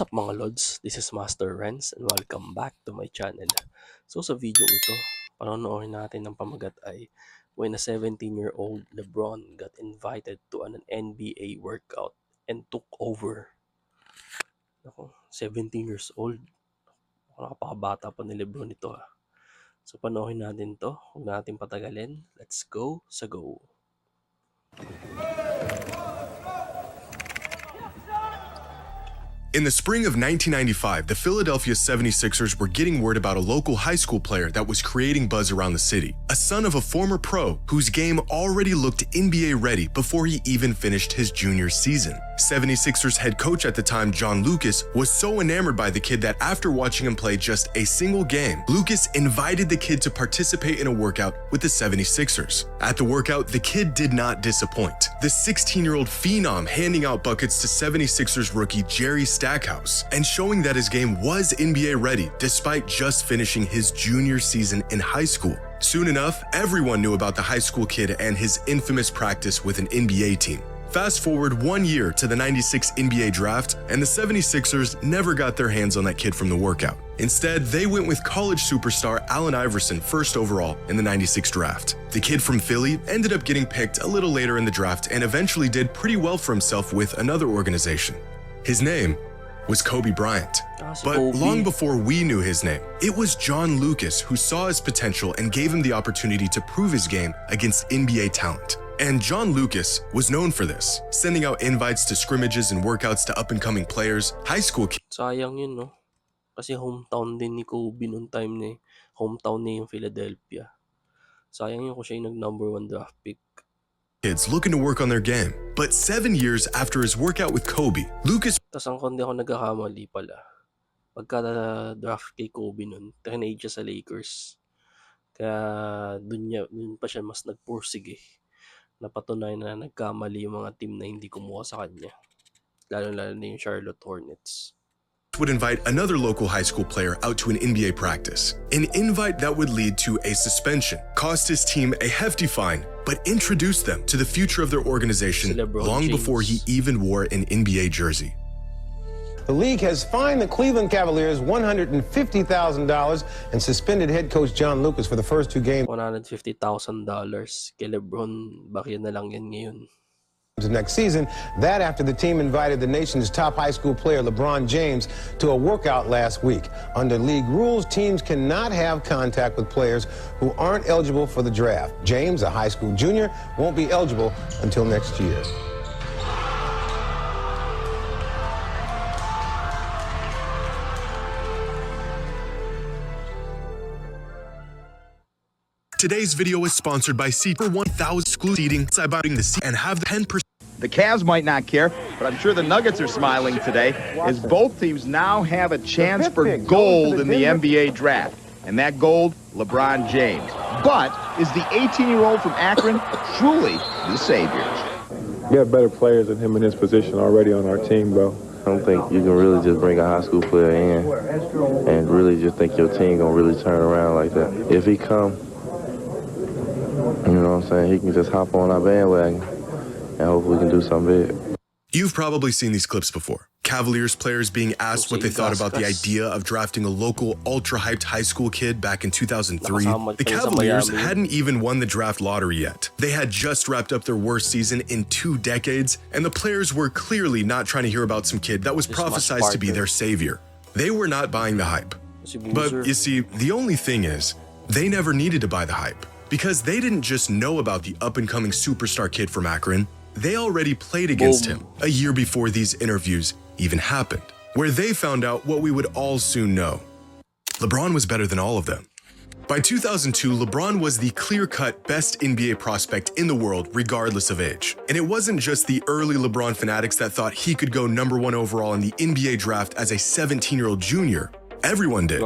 What's up mga lods? This is Master Renz and welcome back to my channel. So sa video ito, panonoodin natin ng pamagat ay when a 17-year-old Lebron got invited to an NBA workout and took over. Ako, 17 years old. Nakapakabata pa ni Lebron ito ha. So panoorin natin to, huwag natin patagalin. Let's go sa go. In the spring of 1995, the Philadelphia 76ers were getting word about a local high school player that was creating buzz around the city, a son of a former pro whose game already looked NBA ready before he even finished his junior season. 76ers head coach at the time, John Lucas, was so enamored by the kid that after watching him play just a single game, Lucas invited the kid to participate in a workout with the 76ers. At the workout, the kid did not disappoint. The 16-year-old phenom handing out buckets to 76ers rookie Jerry Stackhouse and showing that his game was NBA ready despite just finishing his junior season in high school. Soon enough, everyone knew about the high school kid and his infamous practice with an NBA team. Fast forward 1 year to the 96 NBA draft, and the 76ers never got their hands on that kid from the workout. Instead, they went with college superstar Allen Iverson first overall in the 96 draft. The kid from Philly ended up getting picked a little later in the draft and eventually did pretty well for himself with another organization. His name was Kobe Bryant. But long before we knew his name, it was John Lucas who saw his potential and gave him the opportunity to prove his game against NBA talent. And John Lucas was known for this, sending out invites to scrimmages and workouts to up-and-coming players, high school kids. Sayang yun, no? Kasi hometown din ni Kobe noong time na hometown niya yung Philadelphia. Sayang yun kung siya yung nag-number 1 draft pick. Kids looking to work on their game. But 7 years after his workout with Kobe, Lucas... Tapos ang kundi ako nagkakamali pala. Pagka-draft kay Kobe nun, teenage siya sa Lakers. Kaya dun pa siya mas nagpursige. Napatunayan na nagkamali yung mga team na hindi kumuha sa kanya. Lalo-lalo na yung Charlotte Hornets. Would invite another local high school player out to an NBA practice. An invite that would lead to a suspension, cost his team a hefty fine, but introduced them to the future of their organization long before he even wore an NBA jersey. The league has fined the Cleveland Cavaliers $150,000 and suspended head coach John Lucas for the first 2 games. $150,000 kay Lebron, bakit na lang yan ngayon? Next season, that after the team invited the nation's top high school player LeBron James to a workout last week. Under league rules, teams cannot have contact with players who aren't eligible for the draft. James, a high school junior, won't be eligible until next year. Today's video is sponsored by Seat for 1,000 exclusive seating by buying the seat and have the 10%. The Cavs might not care, but I'm sure the Nuggets are smiling today as both teams now have a chance for gold in the NBA draft. And that gold, LeBron James. But is the 18-year-old from Akron truly the savior? We have better players than him in his position already on our team, bro. I don't think you can really just bring a high school player in and really just think your team gonna really turn around like that. If he come, you know what I'm saying, he can just hop on our bandwagon and hopefully we can do something big. You've probably seen these clips before. Cavaliers players being asked what they thought about the idea of drafting a local ultra-hyped high school kid back in 2003. The Cavaliers hadn't even won the draft lottery yet. They had just wrapped up their worst season in 2 decades, and the players were clearly not trying to hear about some kid that was prophesized to be their savior. They were not buying the hype. But you see, the only thing is, they never needed to buy the hype. Because they didn't just know about the up-and-coming superstar kid from Akron, they already played against him a year before these interviews even happened, where they found out what we would all soon know. LeBron was better than all of them. By 2002, LeBron was the clear-cut best NBA prospect in the world, regardless of age. And it wasn't just the early LeBron fanatics that thought he could go number 1 overall in the NBA draft as a 17-year-old junior. Everyone did.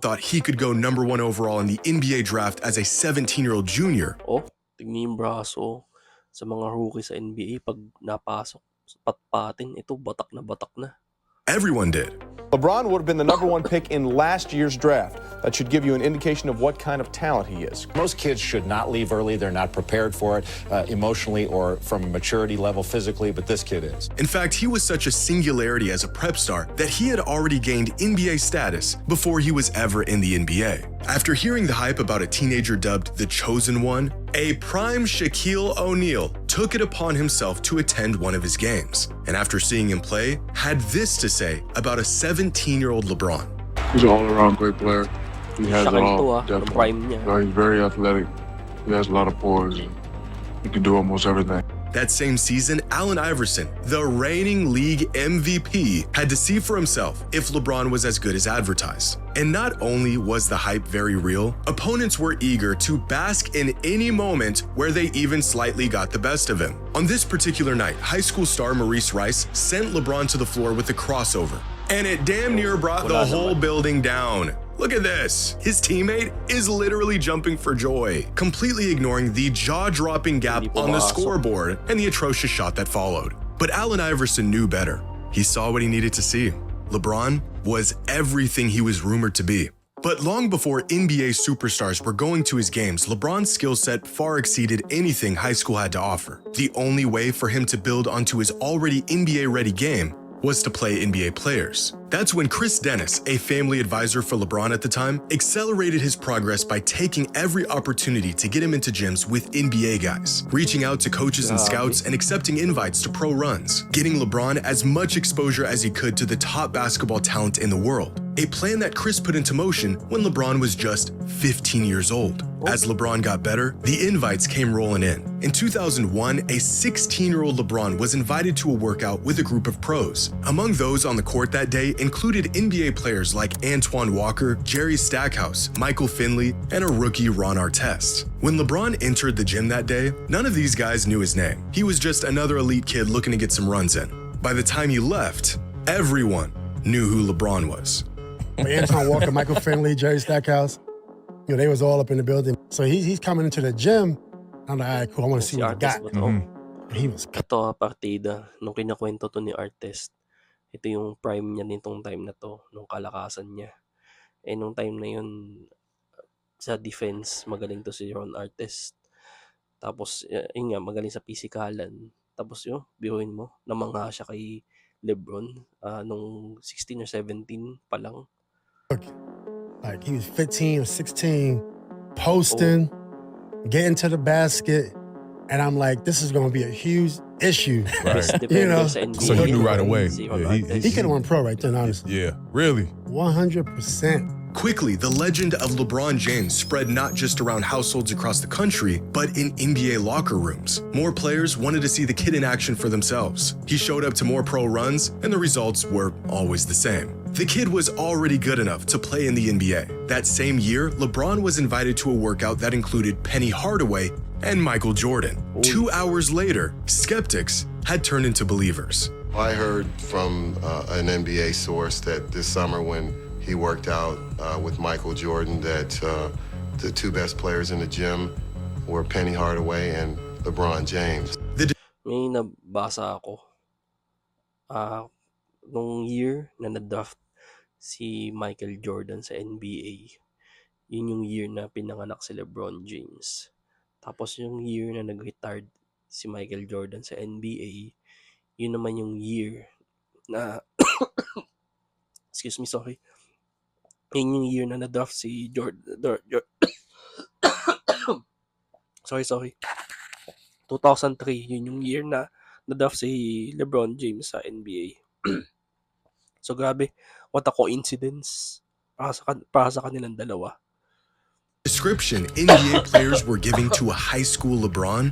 Thought he could go number 1 overall in the NBA draft as a 17-year-old junior. Oh, tingnan yung braso sa mga rookie sa NBA pag napasok sa patpatin, ito batak na batak na. Everyone did. LeBron would have been the #1 pick in last year's draft. That should give you an indication of what kind of talent he is. Most kids should not leave early. They're not prepared for it emotionally or from a maturity level physically, but this kid is. In fact, he was such a singularity as a prep star that he had already gained NBA status before he was ever in the NBA. After hearing the hype about a teenager dubbed the Chosen One, a prime Shaquille O'Neal took it upon himself to attend one of his games. And after seeing him play, had this to say about a 17-year-old LeBron. He's an all-around great player. He has it Siya all, to ang definitely. prime niya. He's very athletic. He has a lot of poise. He can do almost everything. That same season, Allen Iverson, the reigning league MVP, had to see for himself if LeBron was as good as advertised. And not only was the hype very real, opponents were eager to bask in any moment where they even slightly got the best of him. On this particular night, high school star Maurice Rice sent LeBron to the floor with a crossover, and it damn near brought the whole building down. Look at this. His teammate is literally jumping for joy, completely ignoring the jaw-dropping gap on the scoreboard and the atrocious shot that followed. But Allen Iverson knew better. He saw what he needed to see. LeBron was everything he was rumored to be. But long before NBA superstars were going to his games, LeBron's skill set far exceeded anything high school had to offer. The only way for him to build onto his already NBA-ready game was to play NBA players. That's when Chris Dennis, a family advisor for LeBron at the time, accelerated his progress by taking every opportunity to get him into gyms with NBA guys, reaching out to coaches and scouts and accepting invites to pro runs, getting LeBron as much exposure as he could to the top basketball talent in the world. A plan that Chris put into motion when LeBron was just 15 years old. As LeBron got better, the invites came rolling in. In 2001, a 16-year-old LeBron was invited to a workout with a group of pros. Among those on the court that day included NBA players like Antoine Walker, Jerry Stackhouse, Michael Finley, and a rookie Ron Artest. When LeBron entered the gym that day, none of these guys knew his name. He was just another elite kid looking to get some runs in. By the time he left, everyone knew who LeBron was. Antoine Walker, Michael Finley, Jerry Stackhouse, you know, they was all up in the building. So he's coming into the gym. I'm like, all right, cool, I want to see what he got. He was... Ito, partida, nung kinakwento to ni Artest, ito yung prime niya nitong time na to, nung kalakasan niya. Eh, nung time na yun, sa defense, magaling to si Ron Artest. Tapos, yun nga, magaling sa pisikalan. Tapos yun, biruin mo, namangha siya kay Lebron nung 16 or 17 pa lang. Like, he was 15 or 16, posting, getting to the basket, and I'm like, this is going to be a huge issue. Right. You know? So you knew right away. Yeah, he could have won pro right then, honestly. Yeah, really? 100%. Quickly, the legend of LeBron James spread not just around households across the country, but in NBA locker rooms. More players wanted to see the kid in action for themselves. He showed up to more pro runs, and the results were always the same. The kid was already good enough to play in the NBA. That same year, LeBron was invited to a workout that included Penny Hardaway and Michael Jordan. 2 hours later, skeptics had turned into believers. I heard from an NBA source that this summer when he worked out with Michael Jordan that the two best players in the gym were Penny Hardaway and LeBron James. May nabasa ako. Nung year na na-draft si Michael Jordan sa NBA, yun yung year na pinanganak si LeBron James. Tapos yung year na nag-retired si Michael Jordan sa NBA, yun naman yung year na excuse me, sorry. Yun yung year na na-draft si sorry. 2003, yun yung year na na-draft si LeBron James sa NBA. So grabe, what a coincidence para sa kanilang dalawa. Description NBA players were giving to a high school LeBron,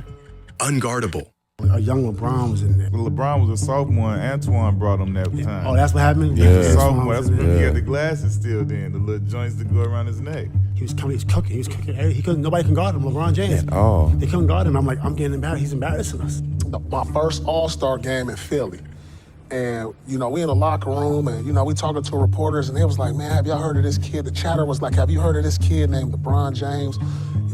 unguardable. A young LeBron was in there. Well, LeBron was a sophomore and Antoine brought him that time. Oh, that's what happened? Yeah. Sophomore, that's when he had the glasses still then, the little joints that go around his neck. He was cooking. Nobody can guard him, LeBron James. Oh. They couldn't guard him. I'm like, I'm getting embarrassed. He's embarrassing us. My first All-Star game in Philly. And, you know, we in the locker room and, you know, we talking to reporters and they was like, man, have y'all heard of this kid? The chatter was like, have you heard of this kid named LeBron James?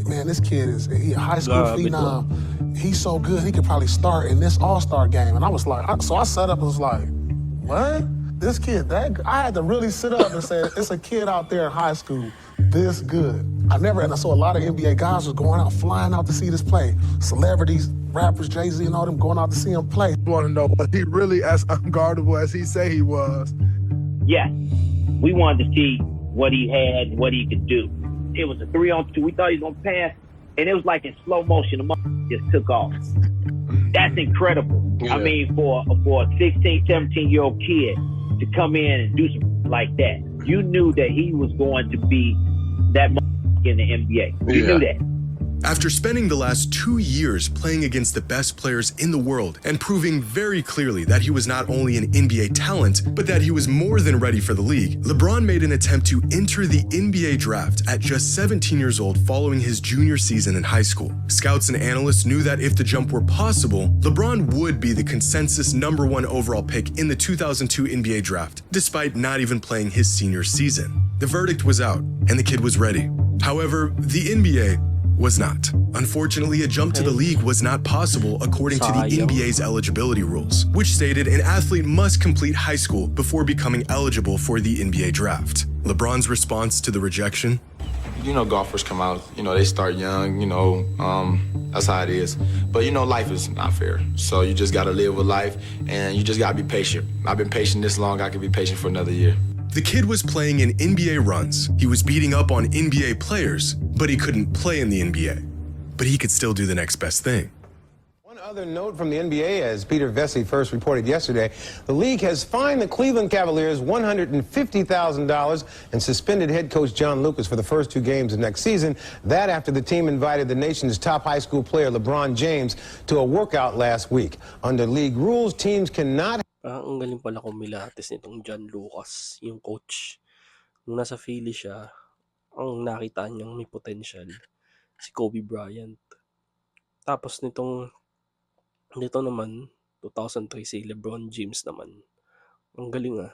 Man, this kid he a high school phenom. He's so good, he could probably start in this All-Star game. And I was like, so I sat up and was like, what? this kid, I had to really sit up and say, it's a kid out there in high school this good. And I saw a lot of NBA guys was going out, flying out to see this play. Celebrities, rappers, Jay-Z and all them going out to see him play. You want to know, was he really as unguardable as he say he was? Yes. We wanted to see what he had, what he could do. It was a 3-on-2. We thought he was going to pass, and it was like in slow motion. The just took off. That's incredible. Yeah. I mean, for a 16, 17-year-old kid to come in and do something like that, you knew that he was going to be that in the NBA. You knew that. After spending the last 2 years playing against the best players in the world and proving very clearly that he was not only an NBA talent, but that he was more than ready for the league, LeBron made an attempt to enter the NBA draft at just 17 years old following his junior season in high school. Scouts and analysts knew that if the jump were possible, LeBron would be the consensus #1 overall pick in the 2002 NBA draft, despite not even playing his senior season. The verdict was out, and the kid was ready. However, the NBA was not. Unfortunately, a jump to the league was not possible according to the NBA's eligibility rules, which stated an athlete must complete high school before becoming eligible for the NBA draft. LeBron's response to the rejection? You know, golfers come out, they start young, that's how it is. But life is not fair. So you just gotta live with life and you just gotta be patient. I've been patient this long, I can be patient for another year. The kid was playing in NBA runs. He was beating up on NBA players, but he couldn't play in the NBA. But he could still do the next best thing. One other note from the NBA, as Peter Vesey first reported yesterday, the league has fined the Cleveland Cavaliers $150,000 and suspended head coach John Lucas for the first 2 games of next season. That after the team invited the nation's top high school player, Lebron James, to a workout last week. Under league rules, teams cannot... Ang galing pala kumilatis nitong John Lucas, yung coach. Nung nasa Philly siya, ang nakita niyang may potential, si Kobe Bryant. Tapos nito naman, 2003, si Lebron James naman. Ang galing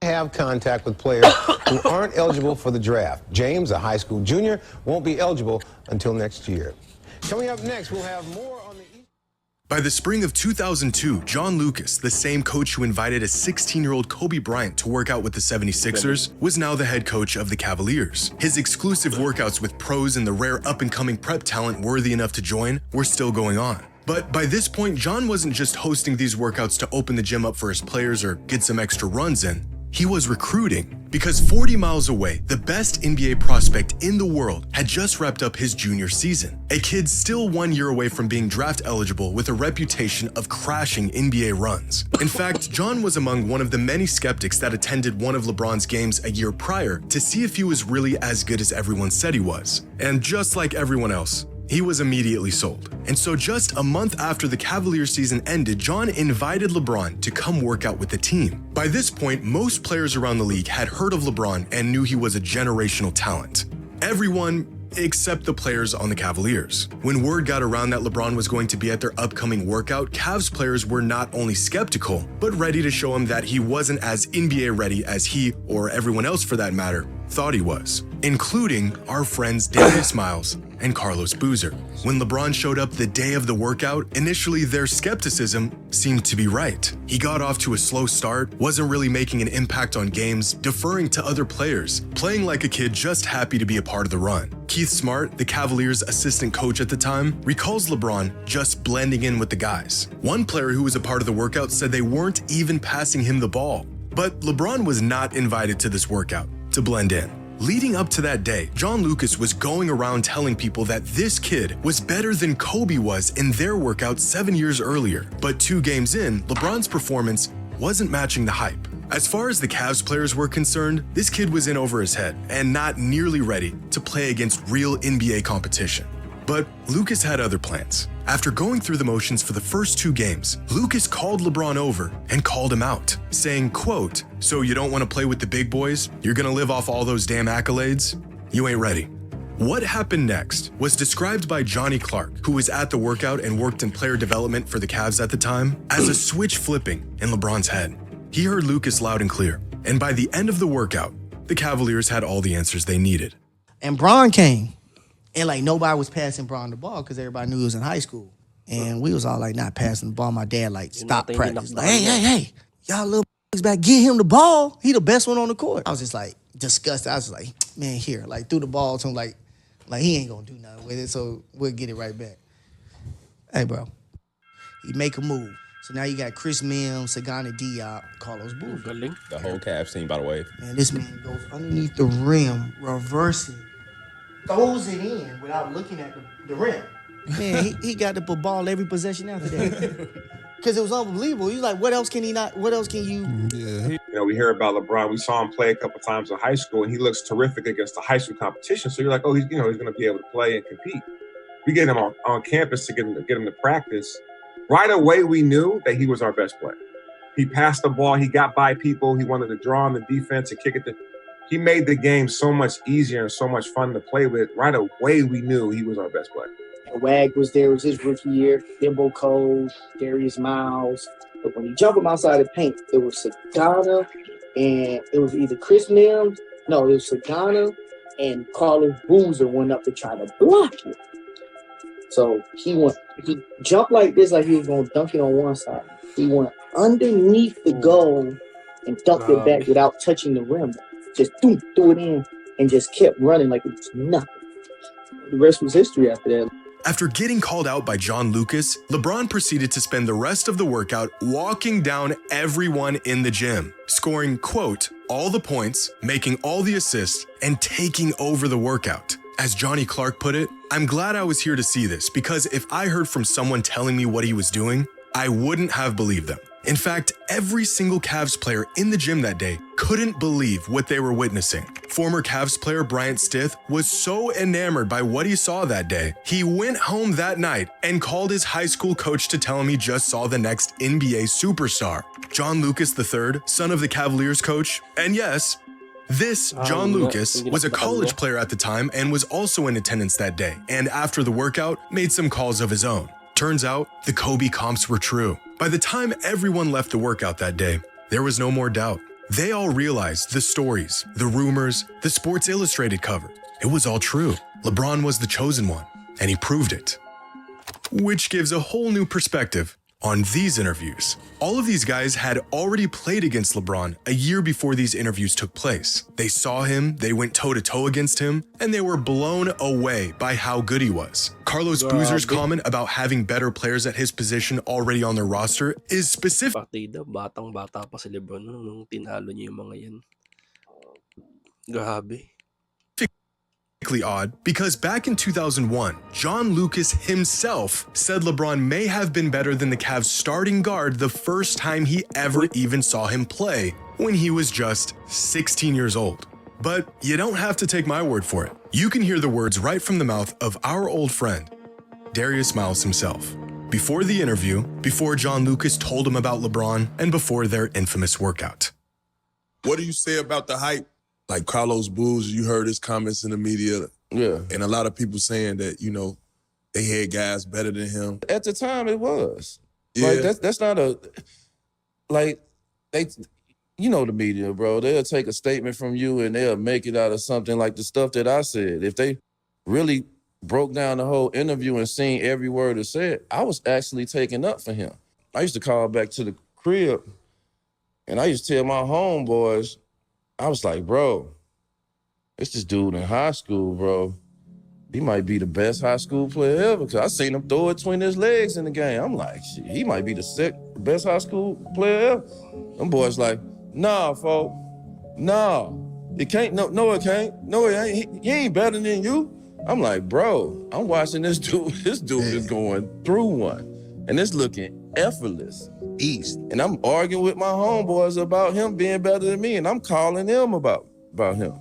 have contact with players who aren't eligible for the draft. James, a high school junior, won't be eligible until next year. Coming up next, we'll have more on the... By the spring of 2002, John Lucas, the same coach who invited a 16-year-old Kobe Bryant to work out with the 76ers, was now the head coach of the Cavaliers. His exclusive workouts with pros and the rare up-and-coming prep talent worthy enough to join were still going on. But by this point, John wasn't just hosting these workouts to open the gym up for his players or get some extra runs in. He was recruiting, because 40 miles away, the best NBA prospect in the world had just wrapped up his junior season. A kid still 1 year away from being draft eligible with a reputation of crashing NBA runs. In fact, John was among one of the many skeptics that attended one of LeBron's games a year prior to see if he was really as good as everyone said he was. And just like everyone else, he was immediately sold. And so just a month after the Cavaliers season ended, John invited LeBron to come work out with the team. By this point, most players around the league had heard of LeBron and knew he was a generational talent. Everyone except the players on the Cavaliers. When word got around that LeBron was going to be at their upcoming workout, Cavs players were not only skeptical, but ready to show him that he wasn't as NBA ready as he, or everyone else for that matter, thought he was, including our friends Daniel Smiles and Carlos Boozer. When LeBron showed up the day of the workout, initially their skepticism seemed to be right. He got off to a slow start, wasn't really making an impact on games, deferring to other players, playing like a kid just happy to be a part of the run. Keith Smart, the Cavaliers' assistant coach at the time, recalls LeBron just blending in with the guys. One player who was a part of the workout said they weren't even passing him the ball. But LeBron was not invited to this workout to blend in. Leading up to that day, John Lucas was going around telling people that this kid was better than Kobe was in their workout 7 years earlier. But 2 games in, LeBron's performance wasn't matching the hype. As far as the Cavs players were concerned, this kid was in over his head and not nearly ready to play against real NBA competition. But Lucas had other plans. After going through the motions for the first 2 games, Lucas called LeBron over and called him out, saying, quote, "So you don't want to play with the big boys? You're gonna live off all those damn accolades? You ain't ready." What happened next was described by Johnny Clark, who was at the workout and worked in player development for the Cavs at the time, as a switch flipping in LeBron's head. He heard Lucas loud and clear, and by the end of the workout, the Cavaliers had all the answers they needed. And Bron came. And like nobody was passing Bron the ball because everybody knew he was in high school. And we was all like not passing the ball. My dad like stopped practice. Like, hey, y'all little back, get him the ball. He the best one on the court. I was just like disgusted. I was like, man, here, like threw the ball to him, like he ain't gonna do nothing with it. So we'll get it right back. Hey, bro, he make a move. So now you got Chris Mims, Sagana Diop, Carlos Boozer. Galing. The whole Cavs team, by the way. Man, this man goes underneath the rim, reverse it, throws it in without looking at the rim. Man, he got to put ball every possession after that. Because it was unbelievable. He's like, what else can you? You know, we hear about LeBron. We saw him play a couple times in high school, and he looks terrific against the high school competition. So you're like, oh, he's going to be able to play and compete. We get him on campus to get him to practice. Right away, we knew that he was our best player. He passed the ball. He got by people. He wanted to draw on the defense and kick it. He made the game so much easier and so much fun to play with. Right away, we knew he was our best player. Wag was there. It was his rookie year. Dimbo Cole, Darius Miles. But when he jumped him outside the paint, it was Sagana and it was either Chris Mims. No, it was Sagana and Carlos Boozer went up to try to block it. So he jumped like this, like he was going to dunk it on one side. He went underneath the goal and dunked it back without touching the rim. Just threw it in and just kept running like it was nothing. The rest was history after that. After getting called out by John Lucas, LeBron proceeded to spend the rest of the workout walking down everyone in the gym, scoring, quote, all the points, making all the assists, and taking over the workout. As Johnny Clark put it, I'm glad I was here to see this because if I heard from someone telling me what he was doing, I wouldn't have believed them. In fact, every single Cavs player in the gym that day couldn't believe what they were witnessing. Former Cavs player Bryant Stith was so enamored by what he saw that day, he went home that night and called his high school coach to tell him he just saw the next NBA superstar. John Lucas III, son of the Cavaliers coach, and yes, this John Lucas was a college player at the time and was also in attendance that day, and after the workout, made some calls of his own. Turns out, the Kobe comps were true. By the time everyone left the workout that day, there was no more doubt. They all realized the stories, the rumors, the Sports Illustrated cover. It was all true. LeBron was the chosen one, and he proved it. Which gives a whole new perspective on these interviews. All of these guys had already played against LeBron a year before these interviews took place. They saw him, they went toe-to-toe against him, and they were blown away by how good he was. Carlos Boozer's comment about having better players at his position already on their roster is specific. Partida, batang-bata pa si Lebron nung tinalo niya yung mga yan. Grabe. Odd because back in 2001, John Lucas himself said LeBron may have been better than the Cavs starting guard the first time he ever even saw him play when he was just 16 years old. But you don't have to take my word for it. You can hear the words right from the mouth of our old friend, Darius Miles himself. Before the interview, before John Lucas told him about LeBron, and before their infamous workout. What do you say about the hype? Like Carlos Boozer, you heard his comments in the media. Yeah. And a lot of people saying that, you know, they had guys better than him. At the time, it was. Yeah. Like, that's not a... Like, they... You know the media, bro. They'll take a statement from you and they'll make it out of something like the stuff that I said. If they really broke down the whole interview and seen every word it said, I was actually taking up for him. I used to call back to the crib and I used to tell my homeboys, I was like, bro, it's this dude in high school, bro. He might be the best high school player ever because I seen him throw it between his legs in the game. I'm like, shit, he might be the best high school player ever. Them boys like, nah, folk, nah. It can't, no, it can't. No, it ain't. He ain't better than you. I'm like, bro, I'm watching this dude. This dude is going through one. And it's looking effortless. East. And I'm arguing with my homeboys about him being better than me, and I'm calling them about him.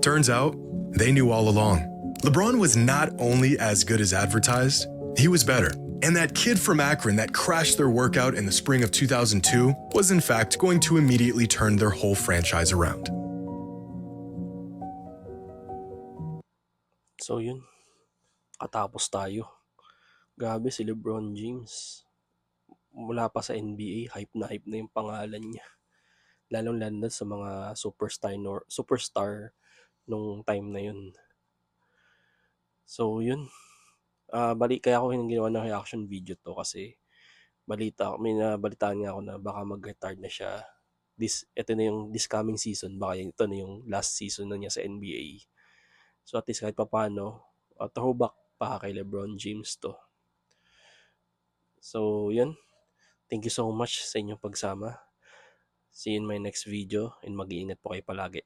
Turns out, they knew all along. LeBron was not only as good as advertised, he was better. And that kid from Akron that crashed their workout in the spring of 2002 was in fact going to immediately turn their whole franchise around. So yun, katapos tayo. Grabe si Lebron James. Mula pa sa NBA, hype na yung pangalan niya. Lalong-lalo sa mga superstar nung time na yun. So yun, kaya ako ginawa ng reaction video to kasi may nabalitaan nga ako na baka mag-retard na siya ito na yung this coming season, baka ito na yung last season na niya sa NBA. So at least kahit papaano, throwback pa kay Lebron James to. So yun, thank you so much sa inyong pagsama. See you in my next video and mag-iingat po kayo palagi.